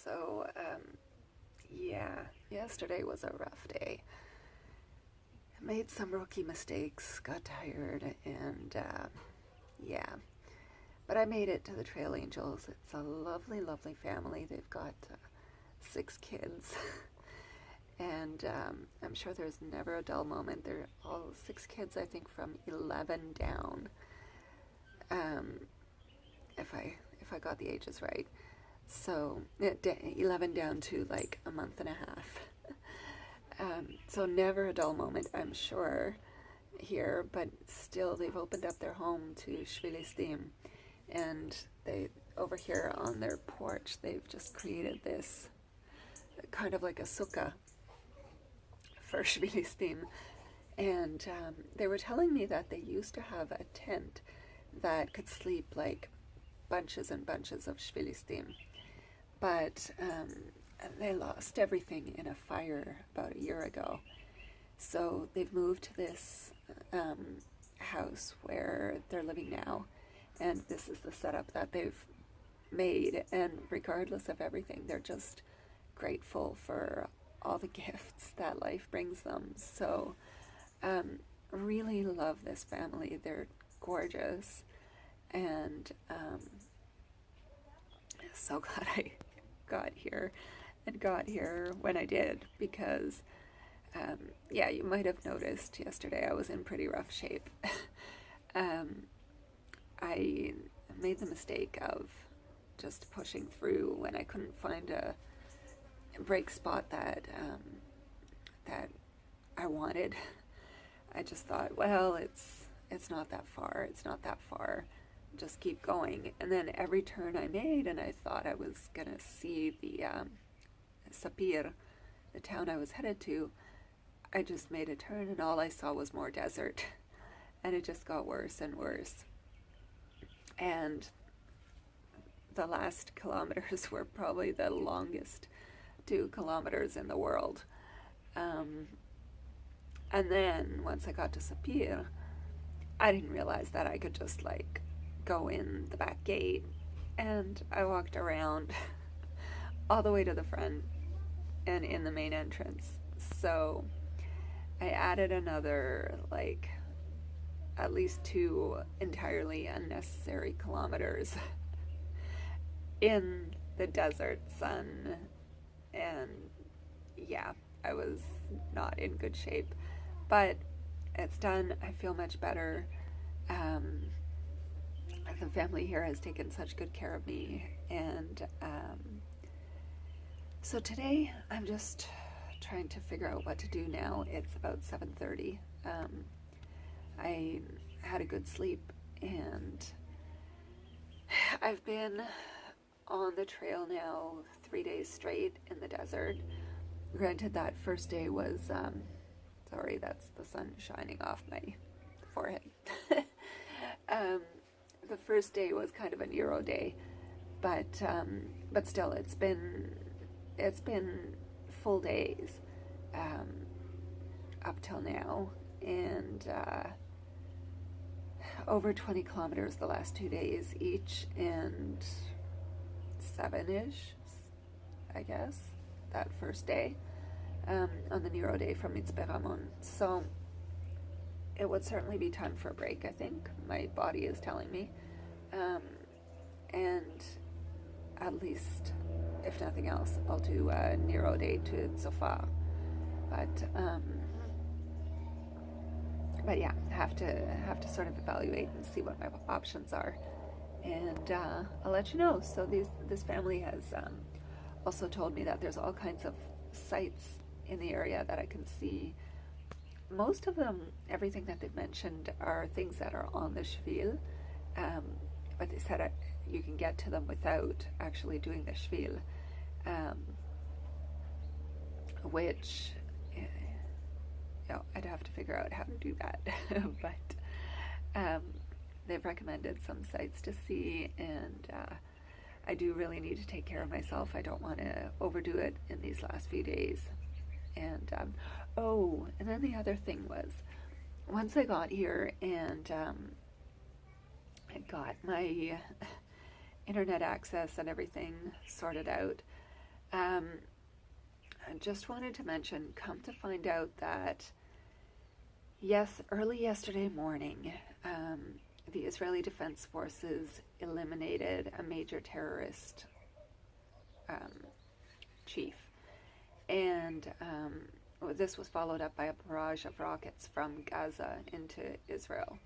So, yeah, yesterday was a rough day. Made some rookie mistakes, got tired, and yeah. But I made it to the Trail Angels. It's a lovely, lovely family. They've got 6 kids. And I'm sure there's never a dull moment. They're all 6 kids, I think, from 11 down. If I got the ages right. So 11 down to like a month and a half. So never a dull moment, I'm sure, here, but still they've opened up their home to Shvil, and they, over here on their porch, they've just created this kind of like a sukkah for Shvil, and they were telling me that they used to have a tent that could sleep like bunches and bunches of Shvil, but they lost everything in a fire about a year ago. So they've moved to this house where they're living now, and this is the setup that they've made. And regardless of everything, they're just grateful for all the gifts that life brings them. So really love this family. They're gorgeous, and so glad I got here when I did, because yeah, you might have noticed yesterday I was in pretty rough shape. I made the mistake of just pushing through when I couldn't find a break spot that I wanted. I just thought, well, it's not that far, just keep going. And then every turn I made, and I thought I was gonna see the Sapir, the town I was headed to, I just made a turn and all I saw was more desert. And it just got worse and worse. And the last kilometers were probably the longest 2 kilometers in the world. And then once I got to Sapir, I didn't realize that I could just like go in the back gate, and I walked around all the way to the front and in the main entrance. So I added another like at least 2 entirely unnecessary kilometers in the desert sun, and yeah, I was not in good shape, but it's done. I feel much better. The family here has taken such good care of me, and so today I'm just trying to figure out what to do now. It's about 7:30. I had a good sleep, and I've been on the trail now 3 days straight in the desert. Granted, that first day was sorry, that's the sun shining off my forehead. The first day was kind of a Euro day, but still, it's been full days up till now, and over 20 kilometers the last 2 days each, and 7-ish, I guess, that first day on the Euro day from Mitzperamon. So it would certainly be time for a break, I think. My body is telling me. And at least, if nothing else, I'll do a Euro day to Zofar. But yeah, have to sort of evaluate and see what my options are, and I'll let you know. So this family has also told me that there's all kinds of sites in the area that I can see. Most of them, everything that they've mentioned, are things that are on the Shvil, but they said you can get to them without actually doing the Shvil, which, you know, I'd have to figure out how to do that. But they've recommended some sites to see, and I do really need to take care of myself. I don't want to overdo it in these last few days. And and then the other thing was, once I got here and I got my internet access and everything sorted out, I just wanted to mention, come to find out that, yes, early yesterday morning, the Israeli Defense Forces eliminated a major terrorist chief. And this was followed up by a barrage of rockets from Gaza into Israel.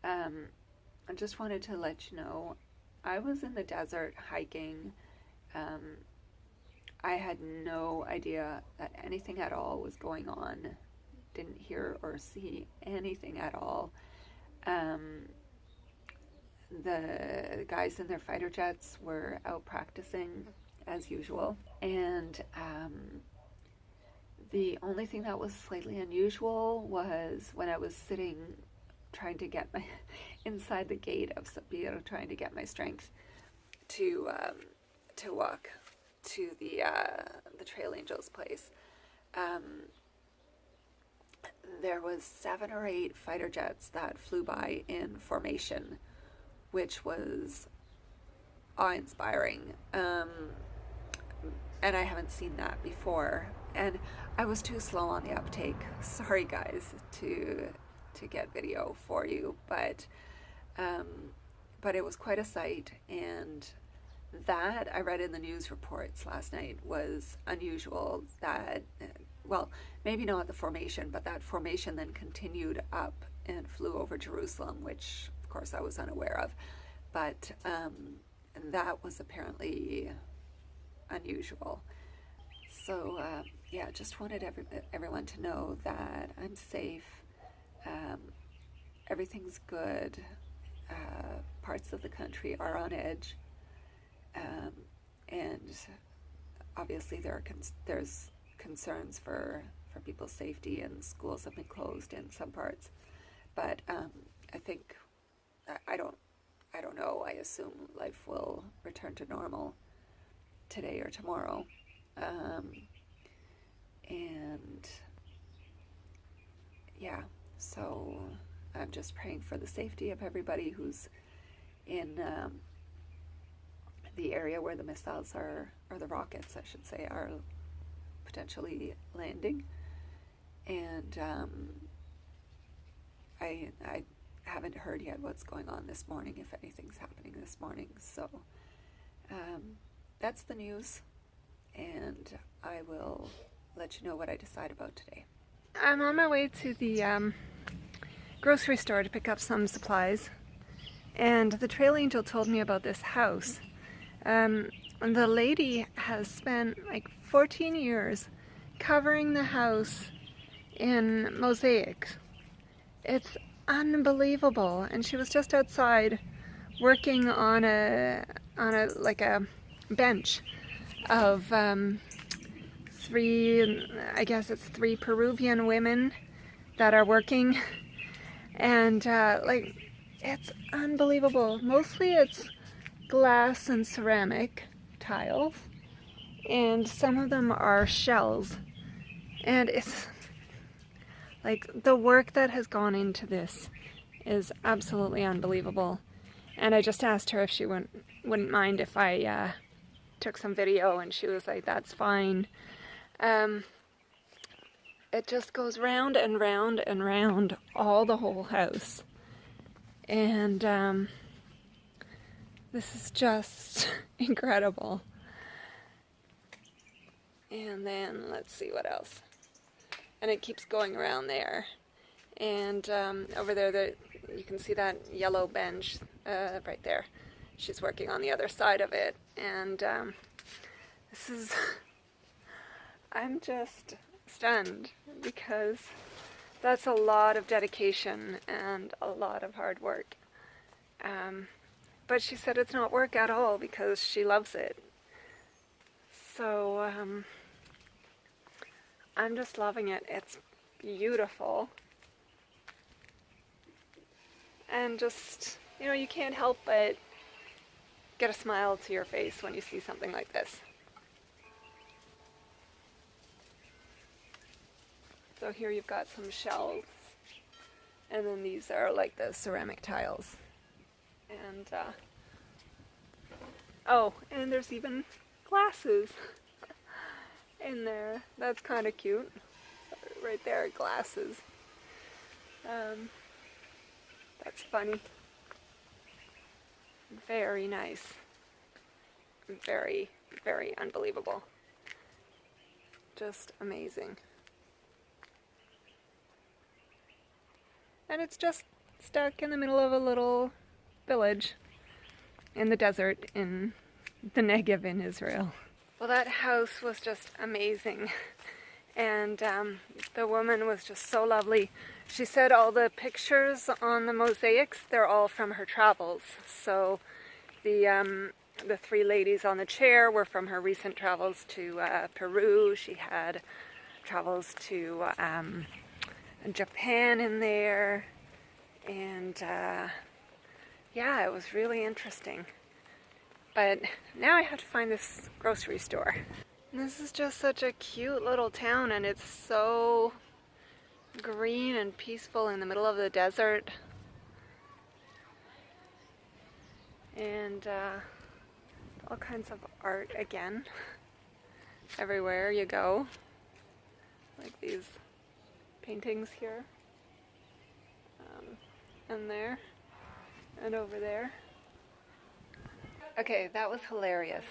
I just wanted to let you know, I was in the desert hiking. I had no idea that anything at all was going on. Didn't hear or see anything at all. The guys in their fighter jets were out practicing as usual. And the only thing that was slightly unusual was when I was sitting trying to get my inside the gate of Sapir, trying to get my strength to walk to the Trail Angels place. There was 7 or 8 fighter jets that flew by in formation, which was awe-inspiring. And I haven't seen that before. And I was too slow on the uptake. Sorry, guys, to get video for you, but it was quite a sight. And that, I read in the news reports last night, was unusual. That, well, maybe not the formation, but that formation then continued up and flew over Jerusalem, which of course I was unaware of. But that was apparently unusual. So yeah, just wanted everyone to know that I'm safe. Everything's good. Parts of the country are on edge. And obviously there's concerns for people's safety, and schools have been closed in some parts. But I think, I don't know, I assume life will return to normal today or tomorrow. And yeah, so I'm just praying for the safety of everybody who's in the area where the missiles are, or the rockets, I should say, are potentially landing. And I haven't heard yet what's going on this morning, if anything's happening this morning. So that's the news, and I will let you know what I decide about today. I'm on my way to the grocery store to pick up some supplies, and the Trail Angel told me about this house. The lady has spent like 14 years covering the house in mosaic. It's unbelievable. And she was just outside working on a bench of three Peruvian women that are working, and it's unbelievable. Mostly it's glass and ceramic tiles, and some of them are shells, and it's like the work that has gone into this is absolutely unbelievable. And I just asked her if she wouldn't mind if I took some video, and she was like, that's fine. It just goes round and round and round the whole house, and this is just incredible. And then let's see what else. And it keeps going around there. And over there, you can see that yellow bench right there. She's working on the other side of it. And this is, I'm just stunned, because that's a lot of dedication and a lot of hard work. But she said it's not work at all, because she loves it. So I'm just loving it. It's beautiful. And just, you can't help but get a smile to your face when you see something like this. So here you've got some shells, and then these are like the ceramic tiles. And, and there's even glasses in there. That's kind of cute. Right there, glasses. That's funny. Very nice. Very, very unbelievable. Just amazing. And it's just stuck in the middle of a little village in the desert in the Negev in Israel. Well, that house was just amazing. And the woman was just so lovely. She said all the pictures on the mosaics, they're all from her travels. So the three ladies on the chair were from her recent travels to Peru. She had travels to Japan in there. And yeah, it was really interesting. But now I have to find this grocery store. This is just such a cute little town, and it's so green and peaceful in the middle of the desert. And all kinds of art again, everywhere you go. Like these paintings here, and there, and over there. Okay, that was hilarious.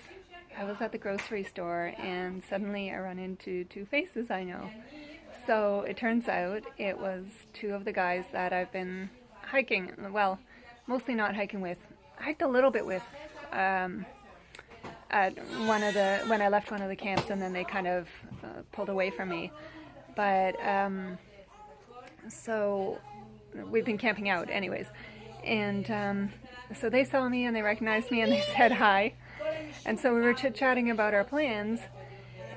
I was at the grocery store and suddenly I run into two faces I know. So it turns out it was two of the guys that I've been hiking, well, mostly not hiking with. I hiked a little bit with at when I left one of the camps, and then they kind of pulled away from me. But so we've been camping out anyways. And so they saw me and they recognized me and they said hi. And so we were chit-chatting about our plans,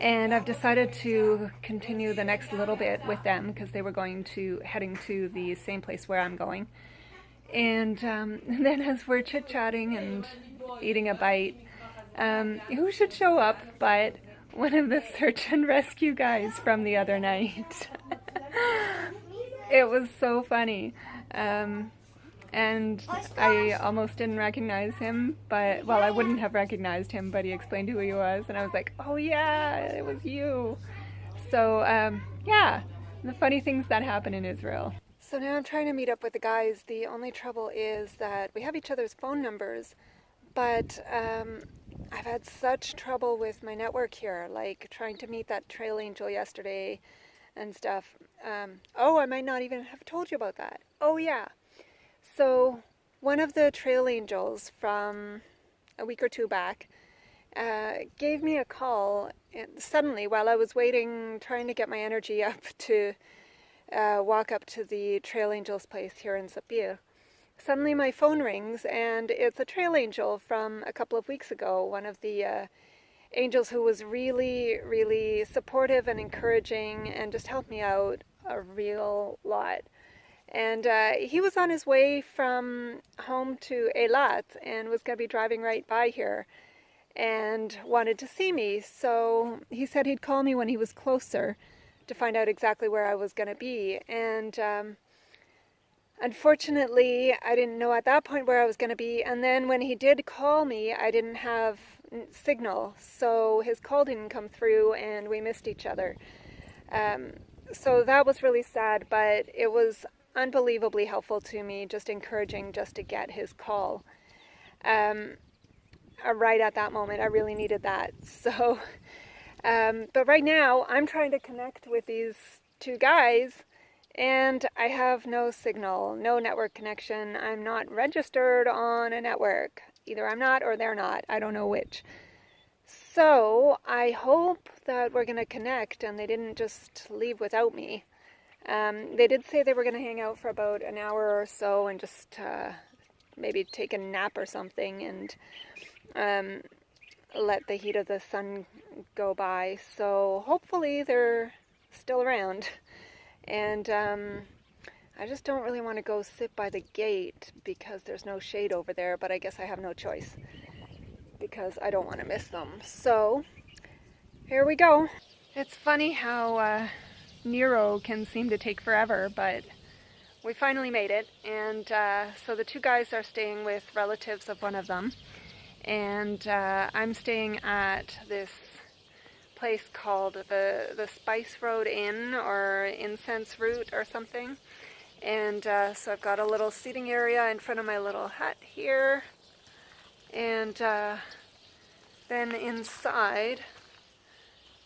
and I've decided to continue the next little bit with them because they were heading to the same place where I'm going. And then as we're chit-chatting and eating a bite, who should show up but one of the search and rescue guys from the other night. It was so funny. And I almost didn't recognize him, but, well, I wouldn't have recognized him, but he explained who he was, and I was like, oh yeah, it was you. So, yeah, the funny things that happen in Israel. So now I'm trying to meet up with the guys. The only trouble is that we have each other's phone numbers, but I've had such trouble with my network here, like trying to meet that trail angel yesterday and stuff. Oh, I might not even have told you about that. Oh yeah. So one of the trail angels from a week or two back gave me a call suddenly while I was waiting, trying to get my energy up to walk up to the trail angel's place here in Sapir. Suddenly my phone rings and it's a trail angel from a couple of weeks ago, one of the angels who was really, really supportive and encouraging and just helped me out a real lot. And he was on his way from home to Eilat and was going to be driving right by here and wanted to see me. So he said he'd call me when he was closer to find out exactly where I was going to be. And unfortunately, I didn't know at that point where I was going to be. And then when he did call me, I didn't have signal. So his call didn't come through and we missed each other. So that was really sad, but it was unbelievably helpful to me, just encouraging just to get his call. Right at that moment, I really needed that. So, but right now, I'm trying to connect with these two guys, and I have no signal, no network connection. I'm not registered on a network. Either I'm not or they're not. I don't know which. So, I hope that we're going to connect and they didn't just leave without me. They did say they were going to hang out for about an hour or so and just maybe take a nap or something and let the heat of the sun go by. So hopefully they're still around. And I just don't really want to go sit by the gate because there's no shade over there, but I guess I have no choice because I don't want to miss them. So here we go. It's funny how Nero can seem to take forever, but we finally made it. And so the two guys are staying with relatives of one of them, and I'm staying at this place called the Spice Road Inn or Incense Route or something. And so I've got a little seating area in front of my little hut here. And then inside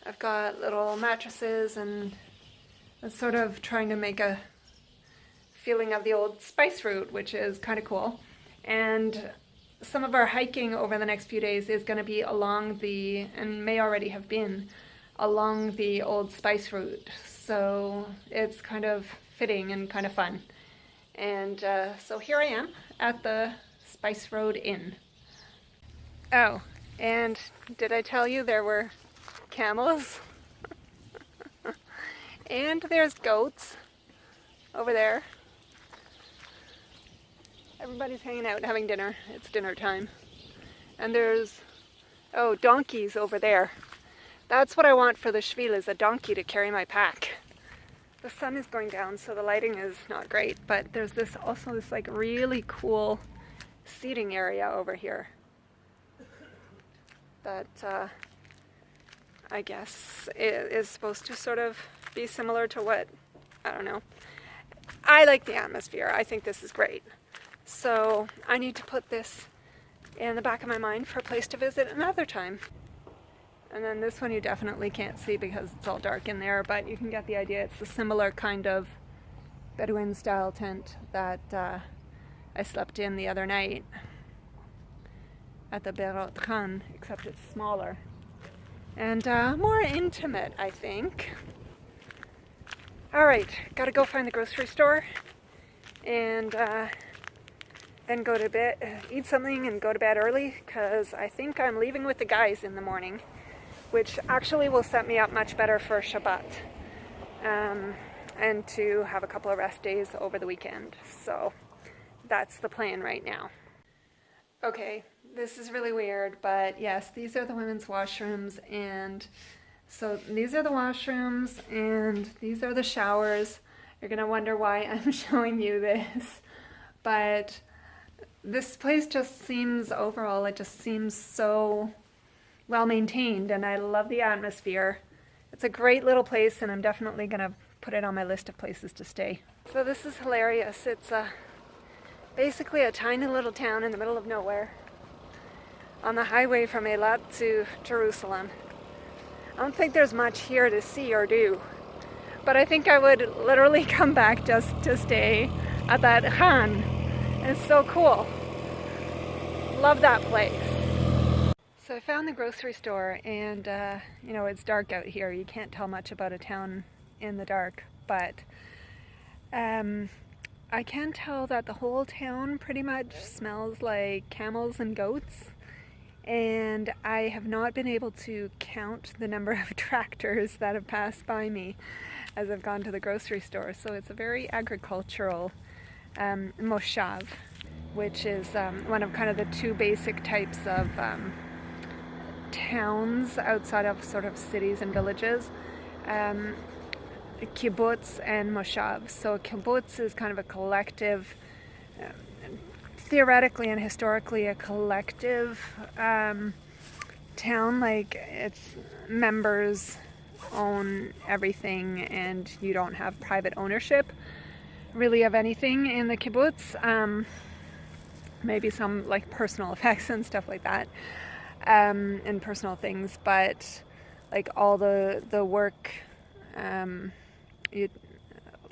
I've got little mattresses, and I'm sort of trying to make a feeling of the old spice route, which is kind of cool. And some of our hiking over the next few days is going to be along the, and may already have been, along the old spice route. So it's kind of fitting and kind of fun. And so here I am at the Spice Road Inn. Oh, and did I tell you there were camels? And there's goats over there. Everybody's hanging out having dinner. It's dinner time. And there's, oh, donkeys over there. That's what I want for the Shvil, is a donkey to carry my pack. The sun is going down, so the lighting is not great, but there's this also this like really cool seating area over here that I guess is supposed to sort of be similar to what, I don't know. I like the atmosphere. I think this is great. So I need to put this in the back of my mind for a place to visit another time. And then this one you definitely can't see because it's all dark in there, but you can get the idea. It's a similar kind of Bedouin style tent that I slept in the other night at the Berot Khan, except it's smaller and more intimate, I think. Alright, gotta go find the grocery store and then go to bed, eat something and go to bed early, because I think I'm leaving with the guys in the morning, which actually will set me up much better for Shabbat, and to have a couple of rest days over the weekend. So that's the plan right now. Okay, this is really weird, but yes, these are the women's washrooms, and so these are the washrooms and these are the showers. You're gonna wonder why I'm showing you this, but this place just seems, overall, it just seems so well maintained, and I love the atmosphere. It's a great little place, and I'm definitely gonna put it on my list of places to stay. So this is hilarious. It's basically a tiny little town in the middle of nowhere on the highway from Eilat to Jerusalem. I don't think there's much here to see or do, but I think I would literally come back just to stay at that Khan. It's so cool. Love that place. So I found the grocery store, and you know, it's dark out here. You can't tell much about a town in the dark, but I can tell that the whole town pretty much smells like camels and goats, and I have not been able to count the number of tractors that have passed by me as I've gone to the grocery store. So it's a very agricultural moshav, which is one of kind of the two basic types of towns outside of sort of cities and villages. Kibbutz and moshav. So a kibbutz is kind of a collective, theoretically and historically a collective town, like its members own everything and you don't have private ownership really of anything in the kibbutz. Maybe some like personal effects and stuff like that, and personal things, but like all the work,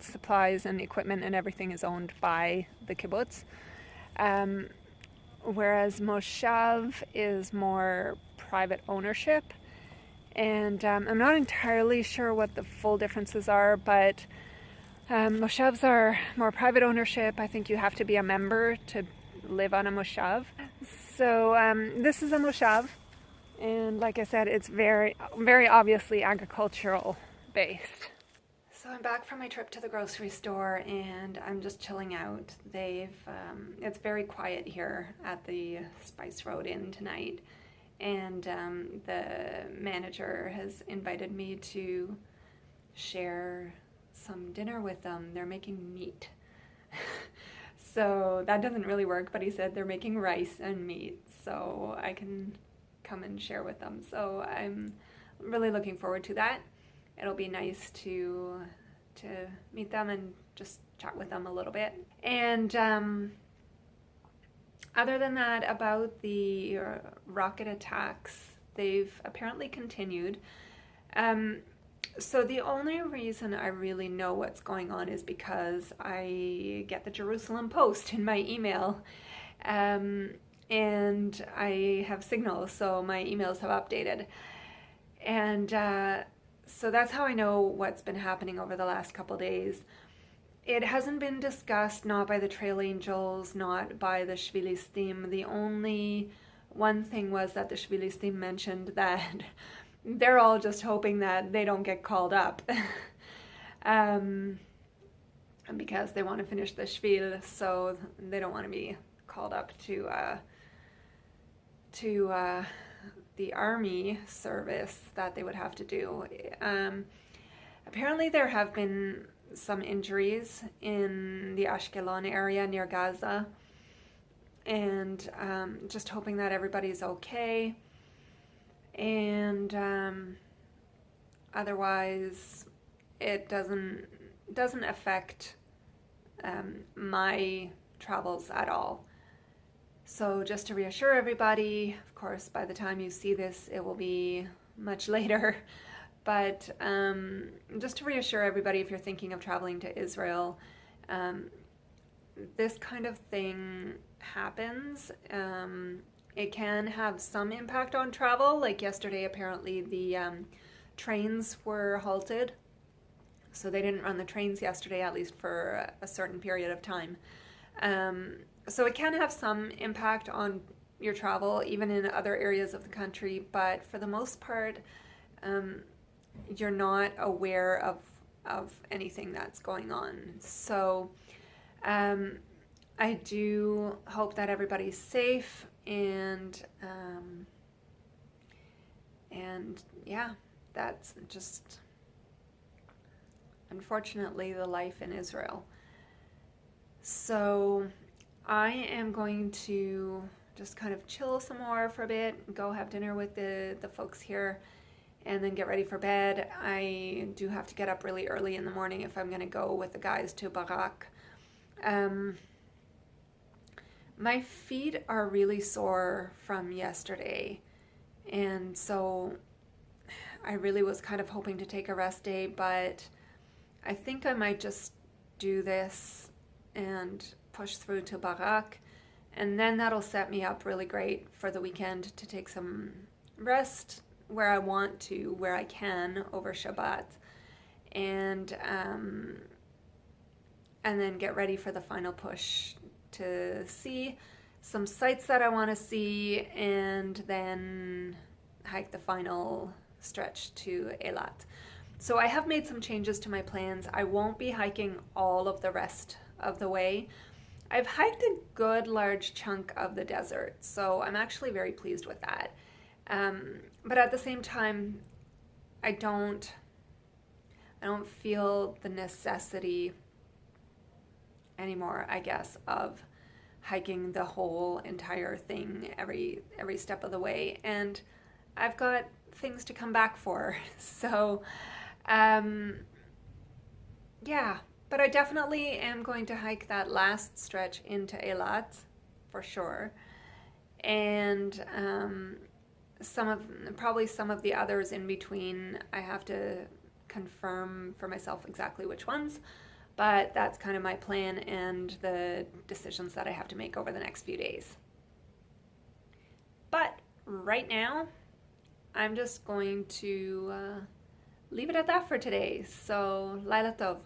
supplies and equipment and everything is owned by the kibbutz, whereas moshav is more private ownership, and I'm not entirely sure what the full differences are, but moshavs are more private ownership. I think you have to be a member to live on a moshav. So this is a moshav, and like I said, it's very, very obviously agricultural based. So I'm back from my trip to the grocery store, and I'm just chilling out. It's very quiet here at the Spice Road Inn tonight, and the manager has invited me to share some dinner with them. They're making meat. So that doesn't really work, but he said they're making rice and meat, so I can come and share with them. So I'm really looking forward to that. It'll be nice to meet them and just chat with them a little bit. And other than that, about the rocket attacks, they've apparently continued. So the only reason I really know what's going on is because I get the Jerusalem Post in my email. And I have Signal, so my emails have updated. And so that's how I know what's been happening over the last couple days. It hasn't been discussed, not by the Trail Angels, not by the Shvilistim. The only one thing was that the Shvilistim mentioned that they're all just hoping that they don't get called up because they want to finish the Shvil, so they don't want to be called up to the army service that they would have to do. Apparently there have been some injuries in the Ashkelon area near Gaza, and just hoping that everybody's okay. And otherwise it doesn't affect my travels at all. So just to reassure everybody, of course, by the time you see this, it will be much later. But just to reassure everybody, if you're thinking of traveling to Israel, this kind of thing happens. It can have some impact on travel. Like yesterday, apparently the trains were halted. So they didn't run the trains yesterday, at least for a certain period of time. So it can have some impact on your travel, even in other areas of the country. But for the most part, you're not aware of anything that's going on. So I do hope that everybody's safe, and yeah, that's just unfortunately the life in Israel. So I am going to just kind of chill some more for a bit, go have dinner with the folks here, and then get ready for bed. I do have to get up really early in the morning if I'm going to go with the guys to Barak. My feet are really sore from yesterday, and so I really was kind of hoping to take a rest day, but I think I might just do this and push through to Barak, and then that'll set me up really great for the weekend to take some rest where I want to, where I can over Shabbat, and then get ready for the final push to see some sites that I want to see, and then hike the final stretch to Eilat. So I have made some changes to my plans. I won't be hiking all of the rest of the way. I've hiked a good large chunk of the desert, so I'm actually very pleased with that. But at the same time, I don't feel the necessity anymore, I guess, of hiking the whole entire thing every step of the way, and I've got things to come back for. So yeah, but I definitely am going to hike that last stretch into Eilat for sure, and probably some of the others in between. I have to confirm for myself exactly which ones, but that's kind of my plan and the decisions that I have to make over the next few days. But right now, I'm just going to leave it at that for today. So, Laila Tov.